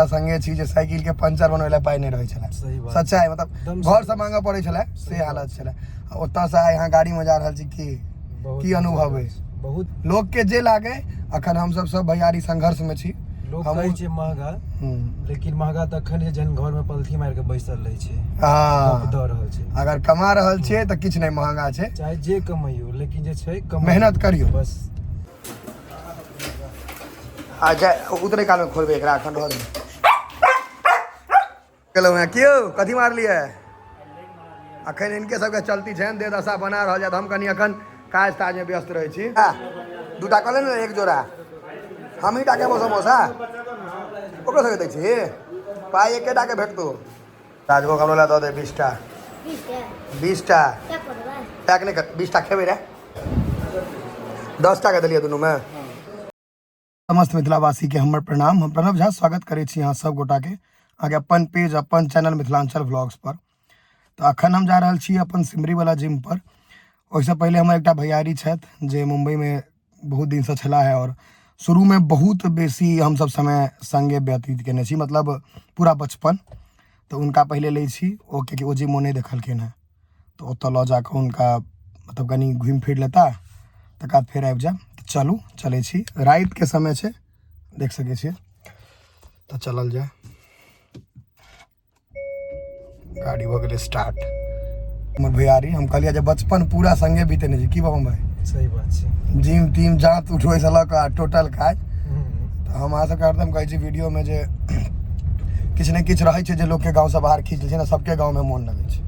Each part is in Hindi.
संगे छी जे साइकिल के पंचर बनवेला पाई नहीं रहे छला। सच्चाई मतलब घर से मांगा पड़े छला से हालत छला। ओता से यहाँ गाड़ी में जा रहल छी की अनुभव है बहुत लोग के जे लागे। अखन हम सब भैयारी संघर्ष में छी। लोग कहै छै महंगा लेकिन महंगा त अखन है जन घर में पलथी मार के बैसल रहे छै। हां द रहल छै अगर कमा रहल छियै त किछ नहीं महंगा छै चाहे जे कमाइयो लेकिन जे छै मेहनत करियो बस। आ जाए उतरे काल में खोलबे एकरा अखन रह दे चलो मैं क्यों कथी मारलिए अखन इनके सबके चलती छै दे दशा बना रह जात। हम कनी अखन काज ताज में व्यस्त रहे छी। दूटा कहले ने एक जोड़ा हम ही टाके समोसा ओकरो सबके दै छी पाई एकेटा के भेटतो। राजगो कमला दऽ दे 20 टा 20 टा पैक नहीं कर 20 टा खेबे रे 10 टा के देलिए दुनू में। समस्त मिथिलावासी के हमर प्रणाम। हम प्रणव झा स्वागत करे छी यहाँ सब गोटा के आगे अपन पेज अपन चैनल मिथिलांचल व्लॉग्स पर। तो अखन हम जा रहल छी अपन सिमरी वाला जिम पर। ओहिसँ पहले हमर एकटा भैयारी छथि जे मुंबई में बहुत दिन से छला है और शुरू में बहुत बेसी हम सब समय संगे व्यतीत केने छी मतलब पूरा बचपन। तो उनका पहले ले छी ओ कि ओ जिम नहीं देखलखिन है तो ओतऽ लऽ जाकऽ उनका मतलब कनी घूम फिर लेता तकर बाद फेर आबि जाए। चलू चले छी रात के समय छै देख सके छी तो चलल जाए। गाड़ी हो गए स्टार्ट। हमर भैयारी हम कहलिए जे बचपन पूरा संगे बीतेने छी की बाबू भाई सही बात छै। जिम टीम जात उठबै से लऽ कऽ टोटल काज तो हम अहाँ सबके हरदम कहै छी वीडियो में जे किछु ने किछु रहै छै जे लोग के गाँव से बाहर खींच लै छै ना। सबके गाँव में मोन लगै छै।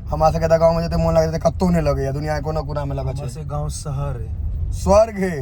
हमरा सबके तऽ गाँव में जते मोन लगै छै कतौ नहीं लगैया दुनिया के कोनो कोना में लगै छै। गाँव शहर है स्वर्ग है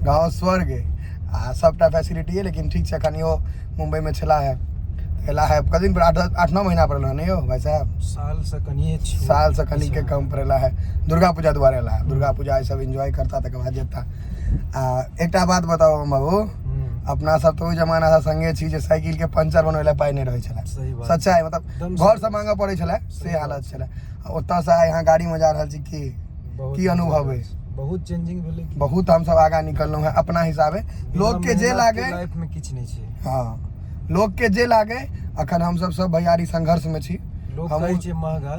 गाँव स्वर्ग है आ सबटा फैसिलिटी है। लेकिन ठीक है कनियो मुंबई में छला है एला है कदिन 8-9 महीना पर नहीं हो भाई साहब साल से कनी के कम पर एला है। दुर्गा पूजा द्वारा एला है दुर्गा पूजा सब एंजॉय करता तक बाद जेता। एकटा बात बताओ बाबू अपना सब तो जमाना से संगे छी जे साइकिल के पंचर बनवेला पाई नहीं रहे छला। सच्चाई मतलब घर से मांगा पड़े छला से हालत छला। ओता से यहाँ गाड़ी में जा रहल छी की अनुभव है बहुत चेंजिंग भेले बहुत हम सब आगा निकललौ है अपना हिसाबे। लोग के जे लागे लाइफ में किछ नहीं छै। हां लोग के जे लागे अखन हम सब भैयारी संघर्ष में छी। लोग कहै छै महंगा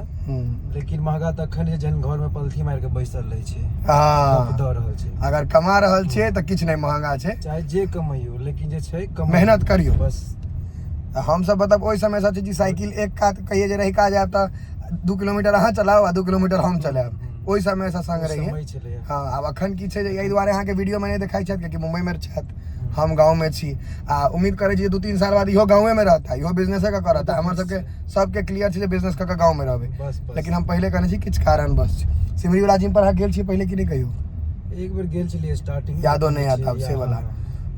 लेकिन महंगा त अखन है जन घर में पलथी मार के बैसल रहे छै। हां द रहल छै अगर कमा रहल छियै त किछ नहीं महंगा छै चाहे जे कमाइयो लेकिन जे छै मेहनत करियो बस। हम सब मतलब ओइ समय से जी साइकिल एक कात कहिए जे रही का जाए त 2 किलोमीटर अहाँ चलाओ आ 2 किलोमीटर हम चलाएब ओइ समय से संग रहिए। हाँ अब अखन की छै यही दुआरे अहाँ के वीडियो में नहीं देखाई छत कि मुंबई में छत हम गाँव में छी। उम्मीद करे छी 2-3 साल बाद इहो गाँव में रहता इहो बिजनेस का करता हमर सबके क्लियर छै बिजनेस का गाँव में रहबे। लेकिन हम पहले कहने छी किछ कारण बस सिमरी वाला जिम पर अहाँ गेल छी पहले कि नहीं कहियो एक बार गेल छलिए स्टार्टिंग यादो नहीं आता से वाला।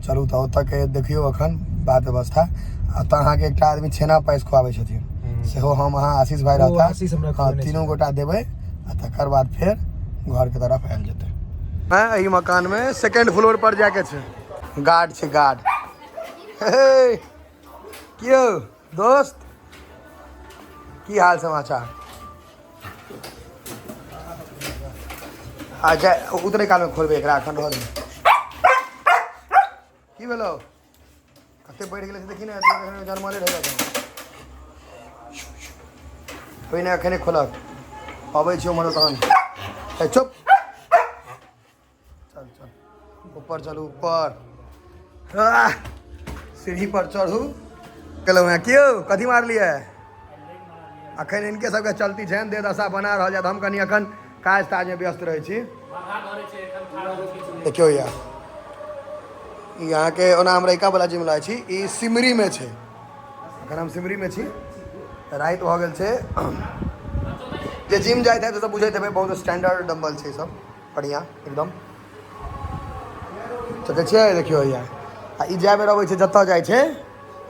चलू तो ओतऽ के देखियो अखन बात व्यवस्था अतऽ अहाँ के एकटा आदमी छेना पाइस खुआबै छथिन सेहो हम अहाँ आशीष भाई रहता हाँ तीनों गोटा देबै तकर बाद फिर घर के तरफ आयल जेतै। मैं यही मकान में सेकंड फ्लोर पर जाके छै गार्ड छै गार्ड। क्यों दोस्त की हाल समाचार आ जाए उतरे काल में खोलबे एकरा अखन रह दे की भेलो कते बढ़ गेलै देखी ना जरमले रह जात कोई ना अखने खोलक अबै छियो मनो तहन चुप चल चल ऊपर चलू ऊपर सीढ़ी पर चढ़ू चलो मैं क्यों कथी मारलिए अखन इनके सबके चलती छै दे दशा बना रह जात। हम कनी अखन काज ताज में व्यस्त रहे छी। देखियो यार यहाँ के ओना हम रैका वाला जिम लाए छी ई सिमरी में छै। अखन हम सिमरी में छी रात भ गेल छै जे जिम जाइत है तो सब बुझे बहुत स्टैंडर्ड डम्बल छै सब बढ़िया एकदम तो छियै। देखियो यार आ ई जाए बेर अबै छै जतऽ जाइ छै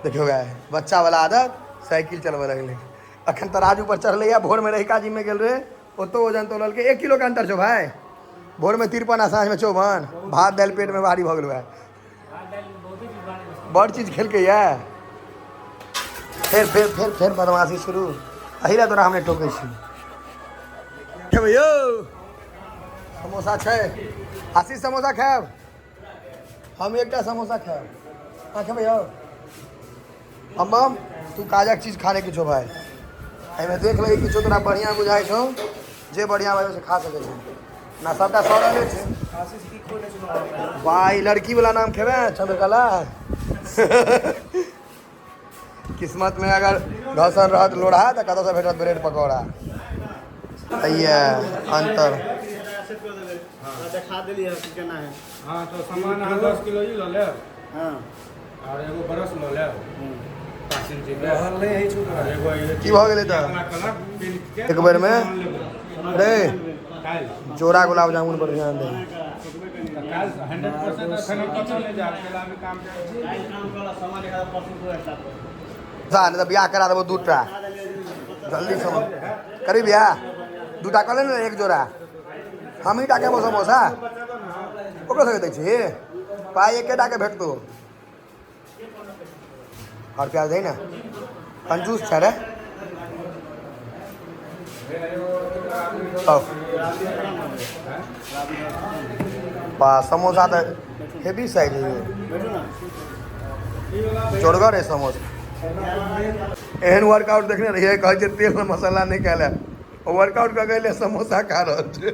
देखियो यार बच्चा वाला आदत साइकिल चलबे लगलै। अखन तराजू पर चढ़ले भोर में रहिका जिम में गेल रहे ओतो वजन तोलल के 1 किलो के अंतर छौ भाई। भोर में 53 आ साँझ में 54 भात दालि पेट में भारी भ गेल है बड़ चीज खेलकै या फिर बदमाशी शुरू अहिला तोरा हमने टोकै छी खेबै यौ समोसा छै आशीष समोसा खाएब हम एकटा समोसा खाएब अहाँ खेबै यौ हम तू काजक चीज खाने की छो भाई एहिमे देख ले किछो तोरा बढ़िया बुझाइ छौ जे बढ़िया भाई से खा सकै छै ना सबटा सड़ले छै भाई लड़की वाला नाम खेबे चंद्रकला किस्मत में अगर घसन रहत लोढ़ा तो कतौ से भेटत ब्रेड पकौड़ा ये अंतर देखा देलिए केना है। हाँ तो सामान 10 किलो ही लो ले हाँ और एगो बरस लो ले 5 इंच के रहल नहीं है छूट और एगो ये की भऽ गेलै तऽ कलर पेंट के एक बेर में रे काल जोड़ा गुलाब जामुन पर ध्यान दे काल 100% अखन किछु ले जा अकेला भी काम करे काम वाला सामान 1000% स्टार्ट जा नहीं तो ब्याह करा देबो दूटा जल्दी समझ करी ब्याह दूटा कर ले ना एक जोड़ा हम ही टाके समोसा ओकरो सके दै छी पाई एकेटा के भेटतो और प्याज दे ना कंजूस छ रे बा समोसा तो हेवी साइज है चोड़गर है समोसा एहन वर्कआउट देखने रहिए कहे छै तेल में मसाला नहीं खाले वर्कआउट कर गए समोसा खा रहल छै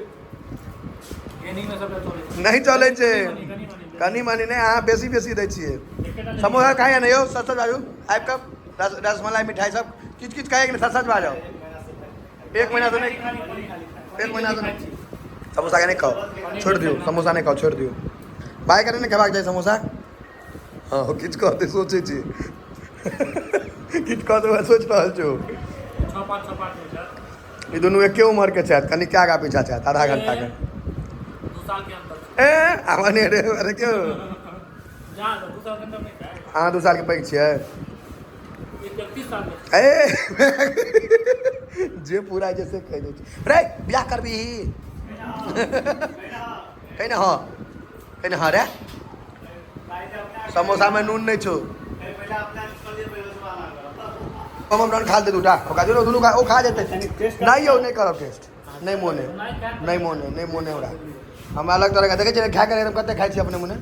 नहीं चले छे कनी मनी नहीं अहाँ बेसी बेसी दै छियै समोसा खाइए नहीं हो सच सच बाजू आबि कऽ रसमलाई मिठाई सब किछ किछ खाइए कि नहीं सच सच बाजो एक महीना तो नहीं समोसा के नहीं खाओ छोड़ दियो समोसा नहीं खाओ छोड़ दियो भाई करे नहीं खेबाक चाहिए समोसा हाँ किछ कहते सोचे छी किछ कहते सोच रहल छो ई दुनू एके उम्र के छथि कनी क्या आगा पीछा छथि आधा घंटा के ए आवाने रे अरे क्यों हाँ 2 साल के पैघ छियै ए जे पूरा जैसे कह दे रे बियाह करबी कहीं ना हाँ रे समोसा में नून नहीं छो हम खा दे दूटा दुनू खा ओ खा जेते नहीं हो नहीं करब टेस्ट नहीं मोने ओरा हमरा अलग तरह का देखे छियै खा के एकदम कते खाइ छी अपने मुने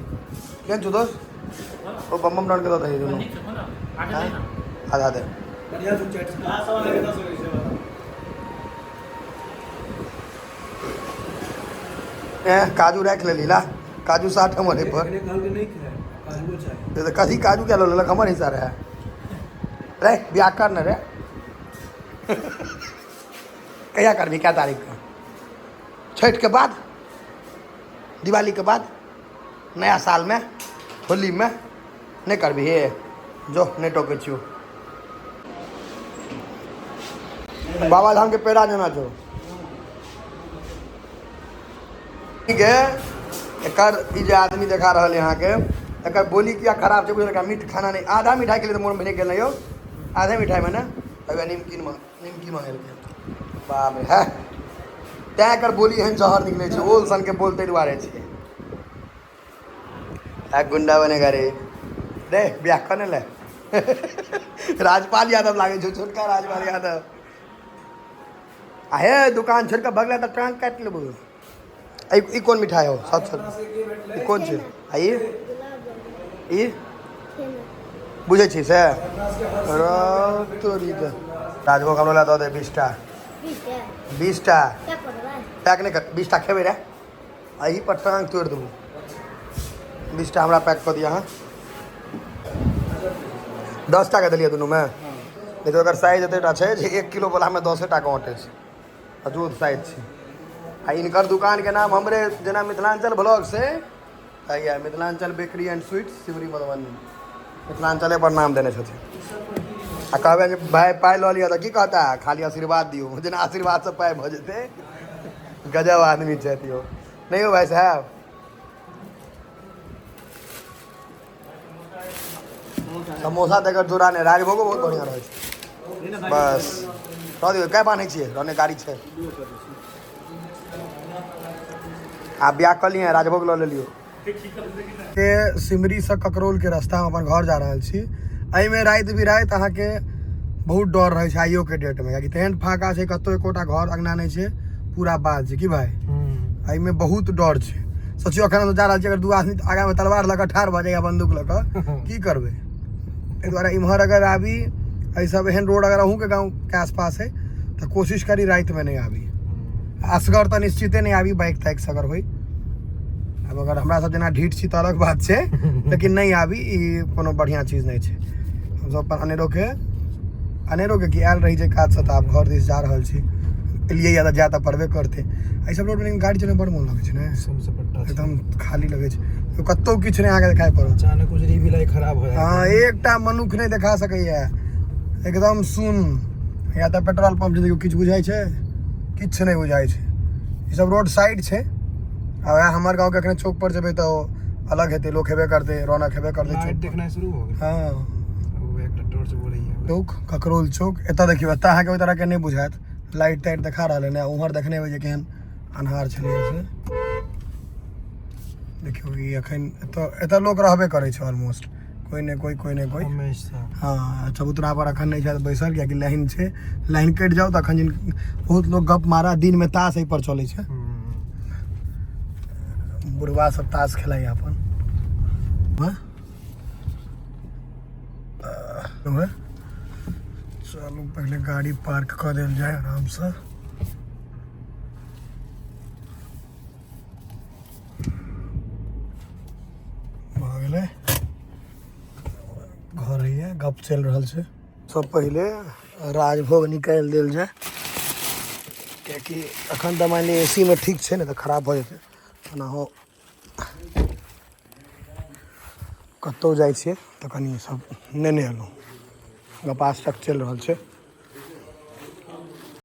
केहन छौ दोस्त ओ बम डाउन के दो दही दुनू आधा दे बढ़िया से चैट काजू रख ले लीला काजू 60 हमरे पर कहल के नहीं खाए काजू चाहिए तो कथी काजू क्या लो लेलक हमर हिस्सा रहे रे ब्याह कर न रे कहिया करबी क्या तारीख का छठ के बाद दिवाली के बाद नया साल में होली में नहीं करबी हे जो नहीं टोके छियो बाबा धाम के पेड़ा जाना छो ठीक है एकर ई जे आदमी देखा रहा है यहाँ के एकर बोली किया खराब है बुझल मीठ खाना नहीं आधा मिठाई के लिए तो मोन में नहीं गेल यो आधे मिठाई में ना अबे निमकी मांगल बाप रे है तैं एकर बोली एहन जहर निकले छै ओल सन के बोलते दुआरे छै आ गुंडा बनेगा रे ब्याह करने ले राजपाल यादव लागे छो छोटका राजपाल यादव आहे दुकान छोड़ के भगला तो टांग काट लेबो ई कौन मिठाई हो सच ई कौन छै आई ई बुझे छी से राजभोग हमरा ला दो दे 20 टा 20 टा पैक नहीं कर 20 टा खेबे रे अही पर टांग तोड़ देबो 20 टा हमरा पैक कर दिया हाँ 10 टा के दिलिए दुनू में नहीं तो अगर साइज एतेटा छै जे 1 किलो वाला में 10 टा के अटे छै अजूद साइज छै आ इनकर दुकान के नाम हमरे जना मिथिलांचल ब्लॉग से है Mithilanchal bakery and sweets Shivari Madhubani मिथिलांचले पर नाम देने छथिन आ कहबे जे भाई पाई लऽ लिअ तऽ की कहता खाली आशीर्वाद दियो जेना आशीर्वाद से पाई भऽ जेतै गजब आदमी छथि यो नहीं हो भाई साहब समोसा देकर जोड़ा ने राजभोगो बहुत बढ़िया रहे छै बस कह दियौ कै बान्है छियै रहने गाड़ी छै आ ब्याह कर लिए राजभोग लऽ लेलियो सिमरी से ककरोल के रास्ता हम अपन घर जा रहल छी एहिमे राति बिराति अहाँके बहुत डर रहे छै आइयो के डेट में कियाकि तेहन फाका छै कतौ एकोटा घर अंगना नहीं छै पूरा बात छै की भाई एहिमे बहुत डर छै सोचियो अखन हम जा रहल छी अगर 2 आदमी आगा में तलवार लऽ कऽ ठाढ़ भऽ जाइए बंदूक लऽ कऽ की करबै एहि दुआरे इम्हर अगर आबी एहि सब एहन रोड अगर अहूँके गाँवके आसपास है तऽ कोशिश करी रातिमे नहीं आबी। असगर तऽ निश्चिते नहीं आबी, बाइक ताइक अगर होइ। अब अगर हमरा सब जेना ढीठ छी तऽ अलग बात छै, लेकिन नहीं आबी, ई कोनो बढ़िया चीज नहीं छै। हमसब अपन अनेरोके कि आयल रही छै काजसँ तऽ आब घर दिस जा रहल छी, एलियै या तऽ जा तऽ पड़बे करतै। एहि सब रोड में गाड़ी चलबै बड़ मोन लगै छै ने, एकदम खाली लगै छै, तो कतौ किछु नहीं अहाँके देखाइ पड़त। अचानक गुजरी भी लाइक खराब हो हाँ, एकटा मनुख नहीं देखा सकैया, एकदम सुन। या तऽ पेट्रोल पंप देखियो किछु बुझाइ छै, किछु नहीं बुझाइ छै। ई सब रोड साइड छै। आ वएह हमर गाँव के अखने चौक पर जेबै तऽ अलग हेतै, लोक हेबे करतै, रौनक हेबे करतै लाइट चौक पर। देखना शुरू हो गेल। हाँ, वो एकटा टॉर्च बोलैया चौक ककरोल चौक एतऽ देखियो, एतऽ अहाँके ओहि तरह के नहीं बुझायत, लाइट ताइट देखा रहल है ने। उम्हर देखने होबै जे केहन अन्हार छलै से। देखियो ई एखन एतऽ लोक रहबे करै छै ऑलमोस्ट, कोई ने कोई हमेशा। हाँ, चबूतरा पर अखन नहीं छै बैसल, कियाकि लाइन छै। लाइन कटि जाओ तखन बहुत लोग गप मारा, दिन में ताश एहि पर चलै छै। बुढ़वा सब ताश खेलाइया अपन। चलू पहले गाड़ी पार्क कर देल जाए आराम से। भऽ गेलै, घर है, गप चल रहल छै। सब पहले राजभोग निकाल देल जाए, कियाकि अखन तऽ मान ली एसी में ठीक छै, नहीं तऽ खराब भऽ जेतै। ओनाहो कतौ जाइ छियै तऽ कनि सब नेने एलहुँ, गपास तक चलि रहल छै।